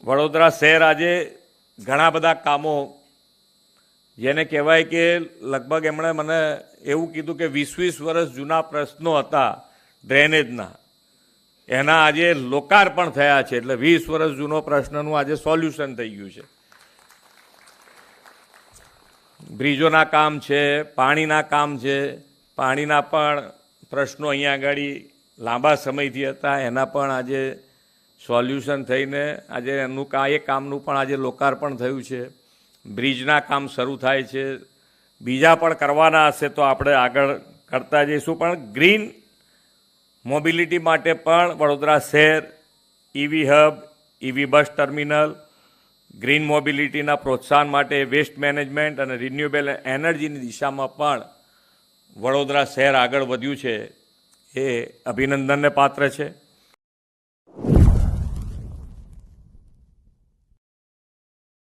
વડોદરા શહેર આજે ઘણા બધા કામો, જેને કહેવાય કે લગભગ એમણે મને એવું કીધું કે 20-20 વર્ષ જૂના પ્રશ્નો હતા ડ્રેનેજના, એના આજે લોકાર્પણ થયા છે. એટલે 20 વર્ષ જૂનો પ્રશ્નનું આજે સોલ્યુશન થઈ ગયું છે. બ્રિજોના કામ છે, પાણીના કામ છે. પાણીના પણ પ્રશ્નો અહીંયા આગળ લાંબા સમયથી હતા, એના પણ આજે સોલ્યુશન થઈને આજે એનું એ કામનું પણ આજે લોકાર્પણ થયું છે. બ્રિજના કામ શરૂ થાય છે. બીજા પણ કરવાના હશે તો આપણે આગળ કરતા જઈશું. પણ ગ્રીન મોબિલિટી માટે પણ વડોદરા શહેર ઈવી હબ, ઈવી બસ ટર્મિનલ, ગ્રીન મોબિલિટીના પ્રોત્સાહન માટે વેસ્ટ મેનેજમેન્ટ અને રિન્યુએબલ એનર્જીની દિશામાં પણ વડોદરા શહેર આગળ વધ્યું છે, એ અભિનંદનને પાત્ર છે.